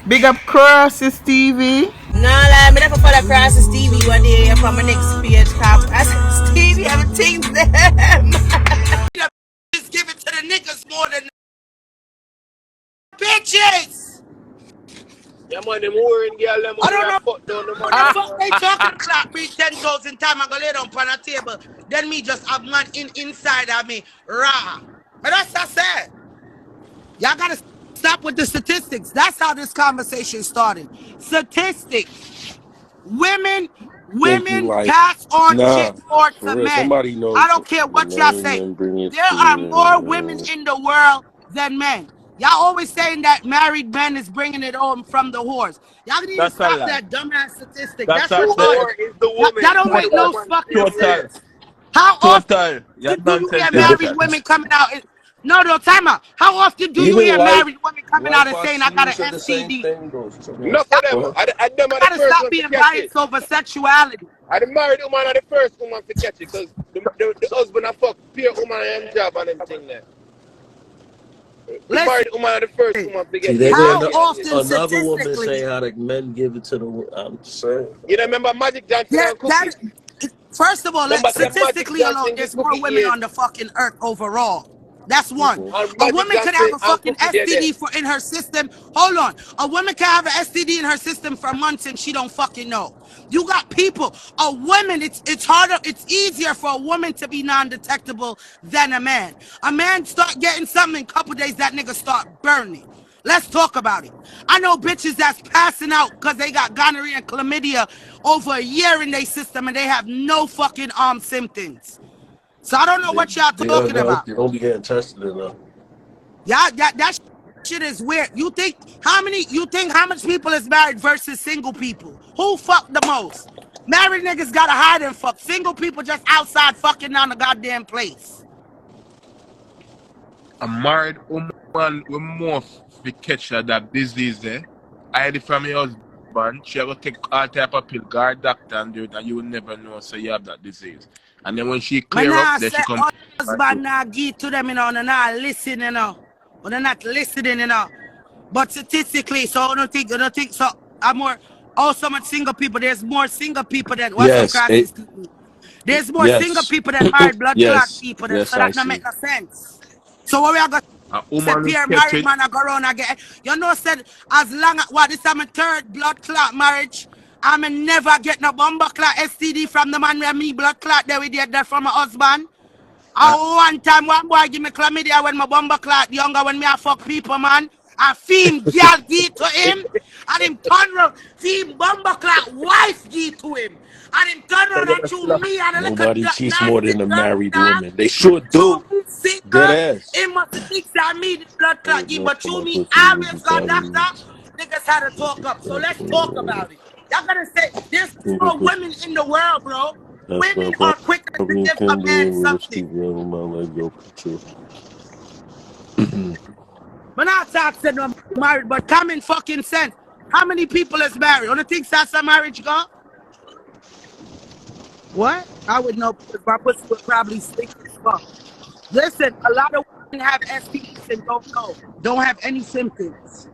Big up Crosses TV. No, like, me never follow across Stevie one day from my next page. I said, Stevie, everything's them. Just give it to the niggas more than the bitches. Yeah, man, them whoring girl, them I on don't the know fuck down the what the man. fuck they talking about. Me 10,000 times I go lay down on a table. Then me just have man inside of me raw. But that's what I said. Y'all gotta stop with the statistics. That's how this conversation started. Statistics. Women pass on shit more to men. Somebody knows. I don't care what y'all say. There are more women in the world than men. Y'all always saying that married men is bringing it home from the whores. Y'all need to stop that dumbass statistic. That's retarded. That don't make no fucking sense. How often do you hear married women coming out? No, time out. How often do you hear married women coming out and saying, I got an STD? No, for them. I them are the Gotta first stop one being to catch biased it. over sexuality. I the married woman are the first woman to catch it because the husband are fuck pure woman and job and everything there. The married woman are the first woman to get it. How often Another woman statistically? saying how the men give it to the women. I'm just saying. You know, remember Magic Johnson and Cookie? First of all, Remember statistically alone, there's more women on the fucking earth overall. That's one. A woman could have a fucking STD in her system. Hold on. A woman can have an STD in her system for months and she don't fucking know. You got people. A woman, it's harder, it's easier for a woman to be non-detectable than a man. A man start getting something in a couple days, that nigga start burning. Let's talk about it. I know bitches that's passing out because they got gonorrhea and chlamydia over a year in their system and they have no fucking symptoms. So I don't know what y'all talking about. You don't be getting tested enough. Yeah, that shit is weird. You think how much people is married versus single people? Who fuck the most? Married niggas gotta hide and fuck. Single people just outside fucking down the goddamn place. A married woman with more to catch that disease there. I had it from your husband. She will take all type of pill, guard doctor and do it, and you will never know so you have that disease. And then when she clear up, then she come. Husband not give to them, and not listen, Or they're not listening, But statistically, so I don't think so. I'm more so much single people. There's more single people than there's more single people than married blood clot people. So that don't make no sense. So what we are going to say, married man, I go around again. You know, said as long as this is my third blood clot marriage, I'm never get no bomber clot STD from the man with me blood clot there we did that from my husband. One time one boy give me chlamydia when my bomber clot younger when me I fuck people, man. A femme girl give to him and him turn around. Femme bomber clot wife give to him. And him turn around and chew me and nobody cheats more than a married woman. They sure do. Dead ass. It must think that me the blood clot give, but chew me always got doctor. Niggas had to talk up. So let's talk about it. Y'all gotta say there's more women in the world, bro. Women are quicker to give a man something. But not talking no married, but common fucking sense. How many people is married? On the things that's a marriage go? What? I would know because my pussy would probably stink as fuck. Listen, a lot of women have STDs and don't know. Don't have any symptoms.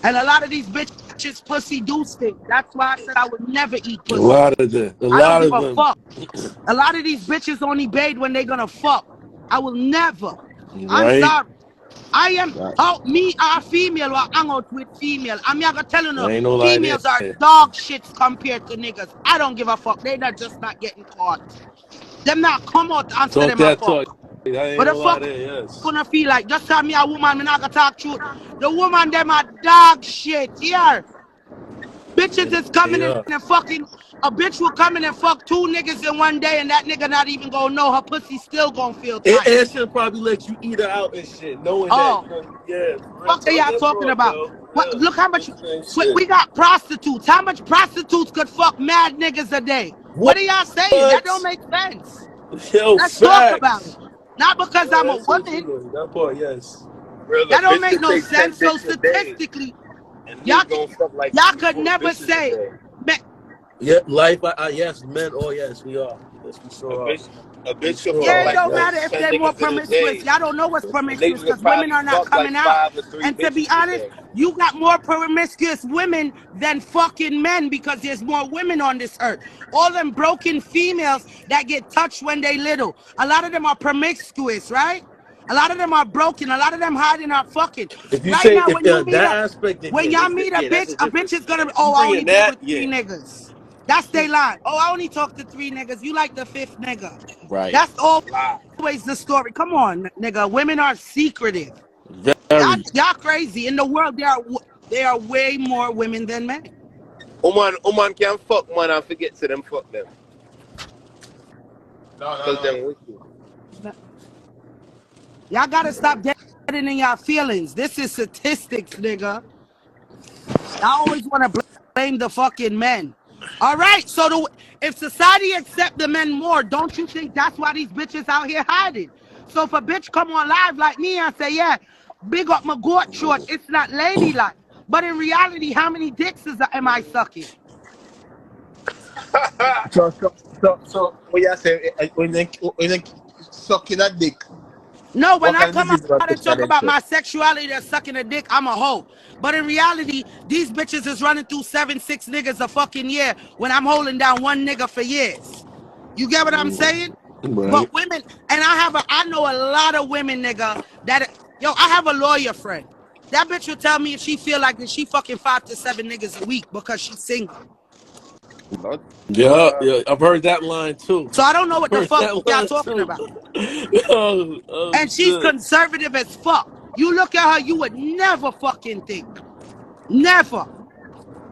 And a lot of these bitches pussy do stink. That's why I said I would never eat pussy. A lot of them. Fuck. A lot of these bitches only bathe when they gonna fuck. I will never. Right? I'm sorry. I am me are female or hang out with female. I'm not gonna tell you no females are dog shits compared to niggas. I don't give a fuck. They not just not getting caught. Them not come out and say them a fuck. But the fuck gonna feel like just tell me a woman, me not gonna talk truth. The woman them are dog shit here. Bitches is coming in and fucking a bitch will come in and fuck two niggas in one day and that nigga not even gonna know her pussy still gonna feel tight. And she'll probably let you eat her out and shit, knowing that. Yeah. What are y'all talking about? What, look how much we got prostitutes. How much prostitutes could fuck mad niggas a day? What are y'all saying? That don't make sense. Let's talk about it. Not because I'm a woman. That part, yes. That don't make no sense. So statistically, y'all could never say. Yeah, life. Yes, men. Oh, yes, we are. Yes, we sure are. A bitch It's should true. fuck Yeah, it like don't Yeah. matter 10, if 10 they're more niggas in a promiscuous. day. Y'all don't know what's And promiscuous niggas will because women probably are not fuck like coming out. 5 or 3 And to be bitches a honest, day. you got more promiscuous women than fucking men because there's more women on this earth. All them broken females that get touched when they little. A lot of them are promiscuous, right? A lot of them are broken. A lot of them hiding are fucking. If you Right say now, if when you meet that a aspect, then when yeah, y'all meet that's a a different bitch is gonna scenario. You I bringing only been that, with yeah. 3 niggas. That's they line. I only talk to 3 niggas. You like the 5th nigga. Right. That's always the story. Come on, nigga. Women are secretive. Very. Y'all crazy. In the world, there are way more women than men. Woman can fuck man and forget to them fuck them. Because No. them wicked. Y'all gotta stop getting in y'all feelings. This is statistics, nigga. I always want to blame the fucking men. All right, so if society accept the men more, don't you think that's why these bitches out here hiding? So if a bitch come on live like me and say, yeah, big up my goat short, it's not ladylike. But in reality, how many dicks am I sucking? So what you say when they sucking a dick? No, when What I kind of come disease was out and picture talk them about say? my sexuality that's sucking a dick, I'm a hoe. But in reality, these bitches is running through 7, 6 niggas a fucking year when I'm holding down one nigga for years. You get what I'm saying? Right. But women, and I know a lot of women, nigga, I have a lawyer friend. That bitch will tell me if she feel like that she fucking 5 to 7 niggas a week because she's single. Blood. Yeah, yeah. I've heard that line too. So I don't know what the Heard fuck that y'all line talking too. about. Oh And she's shit. conservative as fuck. You look at her, you would never fucking think. Never.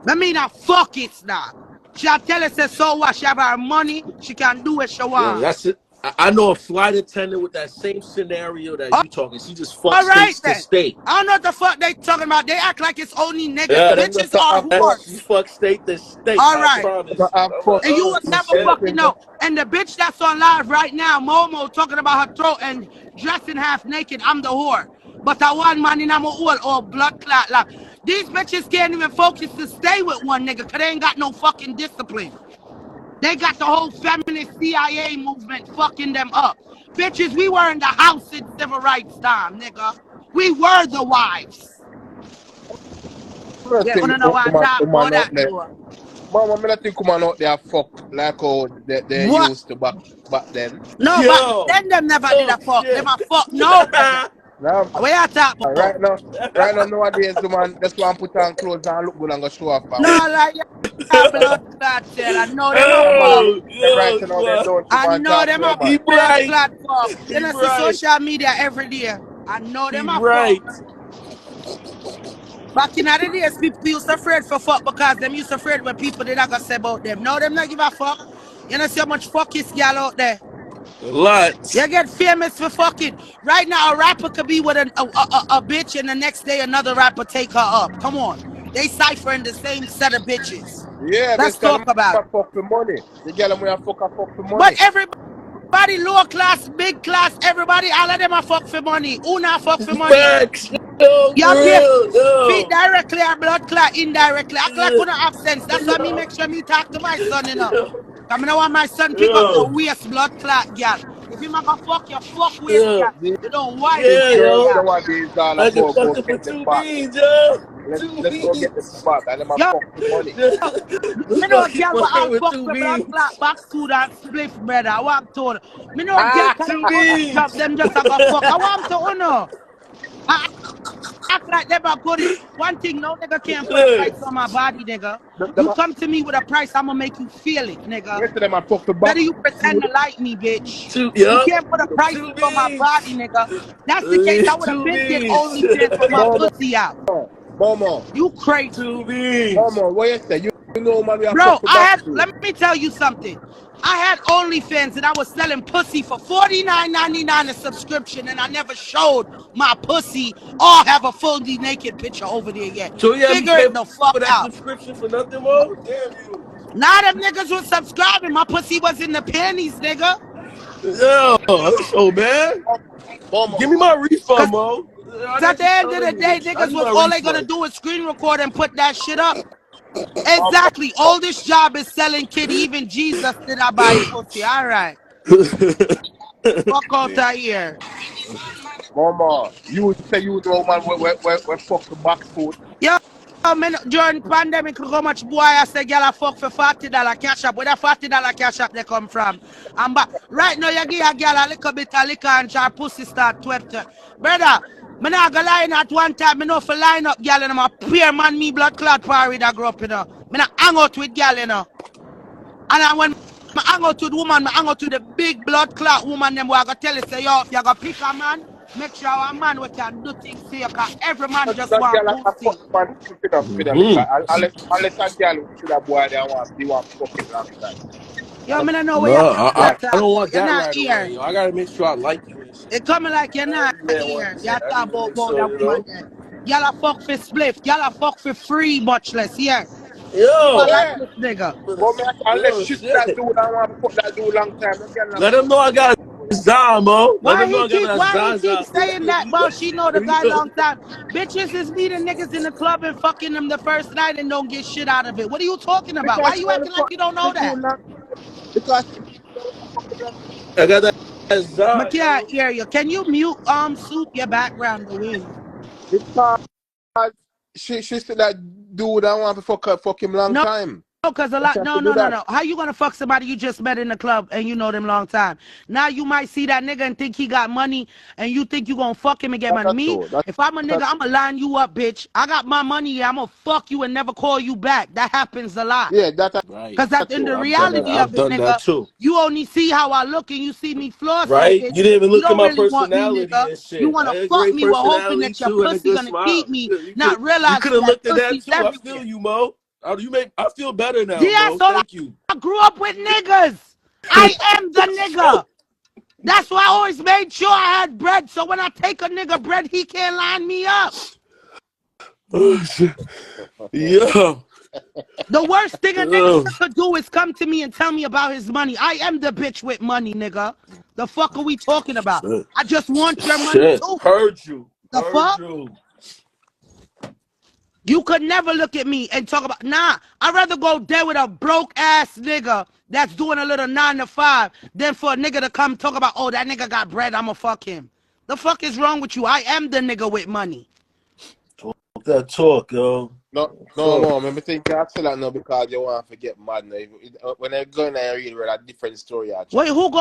I mean, fuck it now. She'll tell us that so what? She have her money, she can do what she Yeah, want. that's it. I know a flight attendant with that same scenario that you talking. She just fucks All right states to then. state. I don't know what the fuck they talking about. They act like it's only niggas. Yeah, Bitches are she whores. fucks state to state. All I right. promise. I I'm like, fuck And you will oh never shit. fucking know. And the bitch that's on live right now, Momo, talking about her throat and dressing half naked, I'm the whore. But I want man in I'm a whore or blood clot. Like, these bitches can't even focus to stay with one nigga because they ain't got no fucking discipline. They got the whole feminist CIA movement fucking them up. Bitches, we were in the house in civil rights time, nigga. We were the wives. I Yeah, think wanna know why I talk about woman out that, there. though? Mama, I think woman out there fuck like how they What? used to back then. No, but Yo. then them never did Oh a fuck. Them shit. a fuck no, brother. Now, Where you talk about? right now nowadays, the man just want to put on clothes and look good and go show off No, and like yeah, blood clot tell. I know them a woman fuck. Oh, right yo, now they don't I want to know talk them to a a man. he blood right. clot fuck. You He know, see right. social media every day. I know He them a fuck. right. Back in the days, people used to afraid for fuck because them used to afraid what people did not gonna say about them. Now them not give a fuck. You know see how much fuckiest gal out there. You Lots. get famous for fucking. Right now, a rapper could be with a bitch and the next day another rapper take her up. Come on. They ciphering the same set of bitches. Yeah, Let's basically talk them about it. a fuck for money. The girl them we a fuck for But money. everybody low class, big class, everybody, all of them are fuck for money. Who not fuck for money? Facts. Yo, for You pay real. feet Yo. directly or blood clot indirectly. Act like Yo. you don't have sense. That's why me make sure me talk to my son, you know. I mean, I want my son pick up the Yo. waist blood clot, girl. If him a go fuck you, fuck waist, Yo. girl. You don't wife These Yeah, waist, girls yo. girl. nowadays all I can about fuck go her for get the 2 bag. beans, yo. Let's 2 let's go get the beans. bag and them a Yo, fuck for money. me know a Fucking girl what mine I'll with fuck 2 for blood beans. clot, box food and spliff, brother. I want to know. Me know a girl can 2 pussy job, beans. them just a go fuck. I want to know. I act like them are good. One thing, no nigga can't put a Look. price on my body, nigga. Them You come to me with a price, I'm gonna make you feel it, nigga. rest of them a fuck for Better box you pretend food. to like me, bitch. 2, You yup. can't put a price 2 on my beans. body, nigga. That's the case. I would have 2 been did beans. OnlyFans for my Momo, pussy out. Momo, You crazy. 2 beans. Momo, what you say? You know man we a Bro, fuck for box food. let me tell you something. I had OnlyFans and I was selling pussy for $49.99 a subscription and I never showed my pussy or have a fully naked picture over there yet. So you have me Figure pay it the fuck for that out. subscription for nothing more? Damn you. Now them niggas was subscribing. My pussy was in the panties, nigga. Yo, so man. Momo, Give me my refund, Cause Mo. All at that the you end of telling the me, day, I niggas need was my all they gonna refund. do is screen record and put that shit up. Exactly. All this job is selling kitty. Even Jesus did I buy pussy. All right. Fuck out of here. Momo, you say you know man we fuck the box food. Yo, man, during pandemic, look how much boy I say, girl, I fuck for $40 cash up. Where that $40 cash up they come from? And but right now, you give a girl a little bit of liquor and her pussy start twerk. Brother, me not gonna line at one time. Me know for line up, girl, and I'm a peer man, me blood clot party that grow up, you know. Me not hang out with girl, you know. And when I hang out with woman, I hang out with the big blood clot woman, them who I gonna tell you, say, yo, if you gonna pick a man, make sure a man we can do things for you, because every man just That want girl I pussy. fuck man keep it up with them. Unless a girl see that boy they want fucking long time. Yo, me don't know where No, you're coming I at. don't want You're that not right away, here. yo. I gotta make sure I like you and shit. It coming like you're not Every man here. wants You're that. I talking need to make about sure, that you woman know. there. Y'all a fuck for spliff. Y'all a fuck for free, much less. Yeah. But Yo, like Yeah. this nigga. But me unless yo, shit that shit. dude I want to fuck that dude long time, that girl not Let them know I got a Zam, mo. Let them know I got that Why he keep Zaza. saying that? Well, she know the guy long time. Bitches is meeting niggas in the club and fucking them the first night and don't get shit out of it. What are you talking about? Why because you she only acting like fuck you don't know the that? dude long because she don't fuck him long. I got that Zaza, Makia, yo. hear you. Can you mute Soup your background the wind? Because she said that dude I want to fuck him long No, time. because a That's lot. have No, to do no, no, that. no. How you gonna fuck somebody you just met in the club and you know them long time? Now you might see that nigga and think he got money and you think you gonna fuck him and get That's money. not Me, true. That's if I'm a nigga, not I'ma line you up, bitch. I got my money. Yeah, I'm gonna fuck you and never call you back. That happens a lot. yeah, that's Right. Cause that's in true. the I've done that. reality That's of I've it, done that nigga. too. You only see how I look and you see me flossing, Right? bitch. You didn't even You look at don't my really want me, personality nigga. and You shit. I wanna had a fuck great me with hoping personality that your too and a pussy good gonna keep smile. me, You not could realizing have that looked at that pussy's too. I feel everywhere. you, Mo. I feel better now, Yeah, Mo. so Thank you. I grew up with niggas. I am the nigga. That's why I always made sure I had bread. So when I take a nigga bread, he can't line me up. Oh, shit. Yeah. The worst thing a Oh, nigga could do is come to me and tell me about his money. I am the bitch with money, nigga. The fuck are we talking about? shit. I just want your money Shit. too. Heard you. The Heard fuck? you. You could never look at me and talk about, nah, I'd rather go there with a broke ass nigga that's doing a little 9 to 5 than for a nigga to come talk about, oh, that nigga got bread, I'ma fuck him. The fuck is wrong with you? I am the nigga with money. Talk that talk, yo. no, Talk. Mom. I think you say that now because you want to get mad now. When I go in there, read a different story, Wait, actually. who go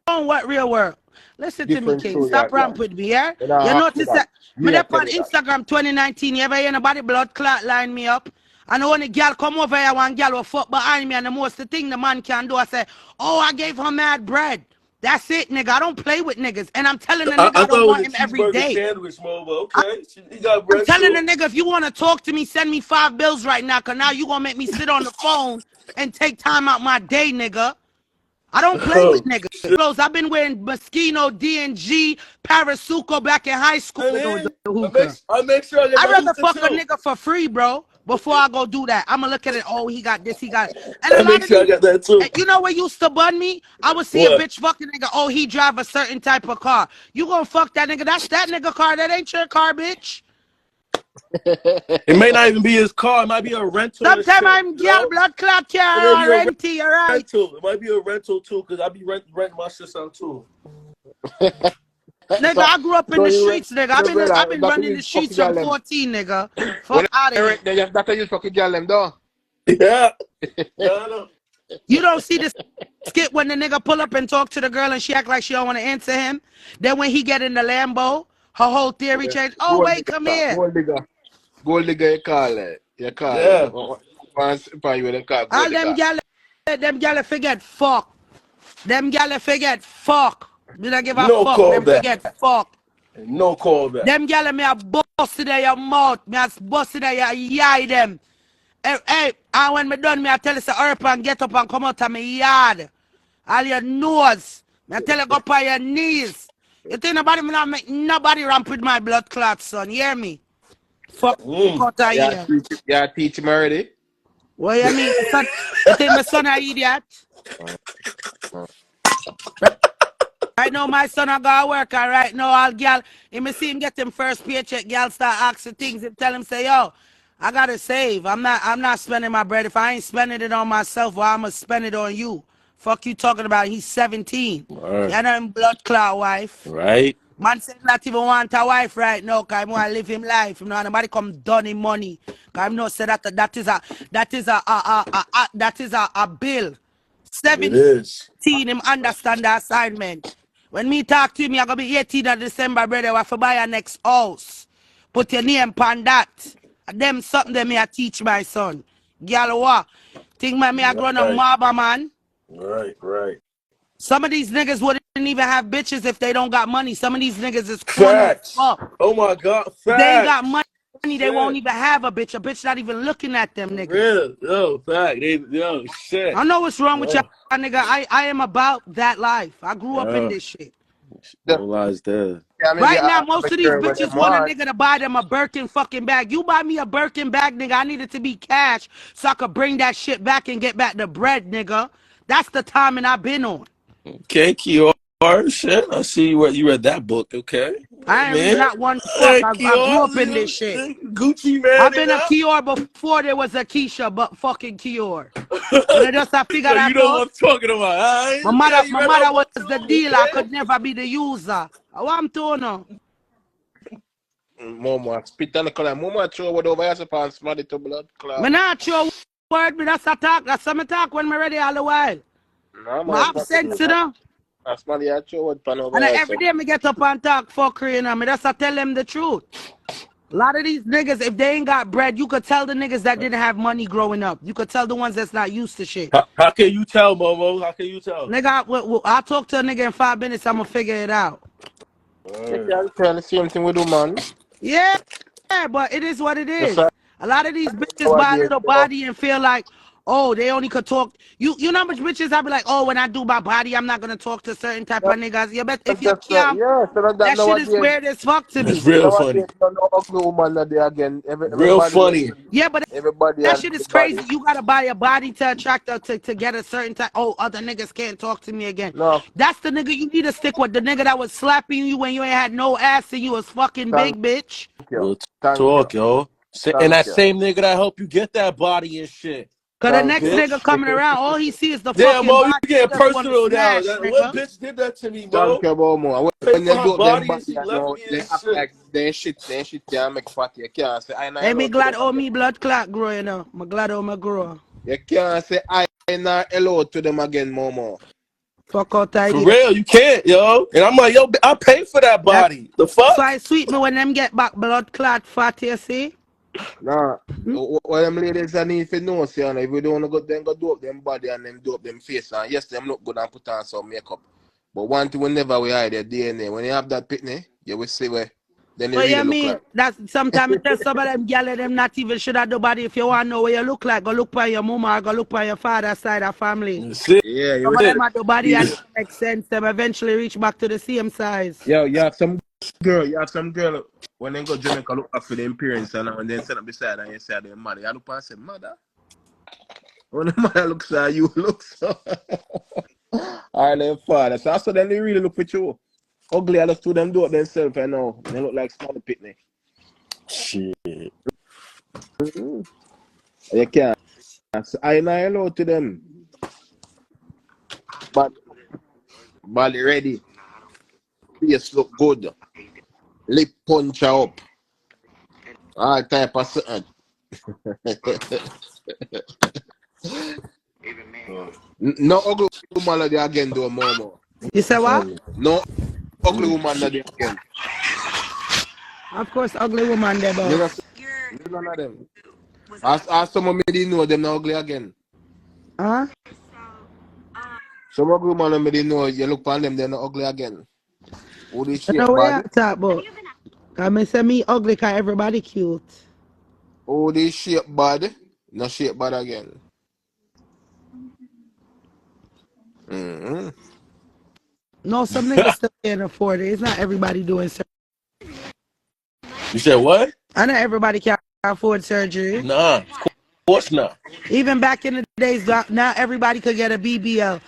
on what real world? Listen to me, Different King. story, Stop yeah. ramping with me, yeah? You know, You ask me notice that. that? Me Me, I up tell on you that. Instagram 2019, you ever hear nobody blood clot line me up? And when a girl come over here, one girl will fuck behind me, and the most the thing the man can do, I say, oh, I gave her mad bread. That's it, nigga. I don't play with niggas. And I'm telling the nigga I I don't thought it was want a him every cheeseburger day. sandwich, Mo, but okay. He got I'm bread telling the too. nigga, if you want to talk to me, send me 5 bills right now, because now you going to make me sit on the phone and take time out my day, nigga. I don't play with Oh, niggas. shit. I've been wearing Moschino, D&G, Parasuco back in high school with Man, the I make, hookah. I make sure I get I'd my rather hookah fuck a too. nigga for free, bro, before I go do that. I'm going to look at it, oh, he got this, he got it. And I a lot make of sure I these, got that too. you know what used to bun me? I would see a What? bitch fucking nigga, oh, he drive a certain type of car. You gonna fuck that nigga, that's that nigga car, that ain't your car, bitch. It may not even be his car. It might be a rental and Sometimes shit, I'm you girl know? blood clot It may car be or a renty, alright? rental. It might be a rental too, because I be renting my shit out too. Nigga, so, I grew up in so the you rent streets, nigga. your I've brother, been that running you the streets fucking from girl them. 14, nigga. When Fuck out I of here. rent them, that you fucking girl them, though. Yeah. Yeah, I know. You don't see the skit when the nigga pull up and talk to the girl and she act like she don't want to answer him. Then when he get in the Lambo, her whole theory changed. Oh, Gold wait, digger, come here. gold digger, you call it. You call it. Yeah. Once upon you, they call All gold them digger. gal forget fuck. Them gal forget fuck. Me not give a No fuck. call Them back. forget fuck. No call back. Them gal me a bust in your mouth. Me a bust in your yai them. Hey, and when me done, me I tell you, say, hurry up and get up and come out of my yard. All your nose. Me I tell you, go up on your knees. You think nobody me not make nobody ramp with my blood clots, son. You hear me? Fuck out of here. Yeah, teach him already. What you mean? Son, you think my son an idiot? Right now, my son I go to work, and right now, all gal, if me see him get him first paycheck, gal start asking things and tell him, say, yo, I gotta save. I'm not spending my bread. If I ain't spending it on myself, well, I'ma spend it on you. Fuck you talking about? He's 17. Right. You're not blood clot wife. Right. Man said not even want a wife right now, cause I want to live him life. You know, nobody come done him money. Cause I know say that is a bill. It is. 17 him understand the assignment. When me talk to him, you're gonna be 18 of December, brother. We have to buy a next house. Put your name on that. Them something that me I teach my son. Girl, what? Think me I grown a mobber, man. Right. Some of these niggas wouldn't even have bitches if they don't got money. Some of these niggas is corny as Facts. fuck. Oh my God. Facts. If they ain't got money, they won't even have a bitch. A bitch not even looking at them niggas. Real. Yo, fact. Yo, shit. I know what's wrong with y'all, nigga. I am about that life. I grew up in this shit. No lies there. Right now, most of these bitches want a nigga to buy them a Birkin fucking bag. You buy me a Birkin bag, nigga, I need it to be cash so I could bring that shit back and get back the bread, nigga. That's the timing I've been on. Okay, Kior. Shit. I see you read that book, okay? I ain't read not one fuck. I grew up in this shit. Gucci man. I've been a Kior before there was a Keisha, but fucking Kior. I just I figured So out. you know what I'm talking about. My mother was the dealer. I could never be the user. What I'm doing now? Momo, spit on the color. Momo, throw what over here, so smell it to blood clot. Me not throw word, me that's a talk. That's some talk when me ready all the while. No, My absence, you know. I smell you throw what pan over And here. every day me get up and talk fuckery, you know. Me just I tell them the truth. A lot of these niggas, if they ain't got bread, you could tell the niggas that didn't have money growing up. You could tell the ones that's not used to shit. How can you tell, Momo? How can you tell? Nigga, I'll talk to a nigga in 5 minutes. I'm gonna figure it out. You can't tell the same thing we do, man. Yeah, but it is what it is. A lot of these bitches buy a little body and feel like, oh, they only could talk. You know how much bitches I be like, oh, when I do my body, I'm not gonna talk to certain type of niggas. You bet if you can't, that shit is weird as fuck to me. It's real funny. Real funny. Yeah, but that shit is crazy. You gotta buy a body to attract her to get a certain type. Oh, other niggas can't talk to me again. No. That's the nigga you need to stick with. The nigga that was slapping you when you ain't had no ass and you was fucking big, bitch. Real talk, yo. And that same nigga that helped you get that body and shit. Cause the next nigga coming around, all he see is the fucking Mo, body. you getting personal now. Smash, What bitch did that to me, Mo? Thank you, Momo. When they do body them and she body, left me they and act shit. like they shit can't make fatty. You can't say I Hey, me glad me blood clot grow, you know. Me glad me grow. You can't say I not hello to them again, Momo. Fuck out For real, you can't, yo. And I'm like, yo, I pay for that body. The fuck? So I sweet me when them get back blood clot fat, you see? Nah, what them ladies need to know, see, if we don't go, then go do up them body and them do up them face, and yes, them look good and put on some makeup. But one thing whenever we hide their DNA, when you have that pitney, you will see where. Then they really look like. That's sometimes tell some of them gyal them not even should have the body. If you want to know what you look like, go look by your mama or go look by your father's side of family. Yeah, some of them have the body and it makes sense. Them eventually reach back to the same size. Yo, you have some girl when they go Jamaica look up for them parents and then sit up beside and you say their mother. You look and say, mother. When the mother looks at you, look so. Alright, their father. So after then they really look for you. Ugly, I just do them do it themselves, I know. They look like small pitney. Shit. You can't. So I not hello to them. But body ready. Face look good. Lip puncher up. All type of something. No ugly woman like that again, though, Momo. You say what? No ugly woman like that again. Of course, ugly woman there, boss. None of them. As someone didn't know them not ugly again. Huh? Some ugly woman didn't know you look on them, they're not ugly again. Who they shape No way I bad? talk about. I say me ugly cause everybody cute. Who they shape bad? Not shape bad again. Mm-hmm. No, some niggas still can't afford it. It's not everybody doing surgery. You said what? I know everybody can't afford surgery. Nah, of course not. Even back in the days, now everybody could get a BBL.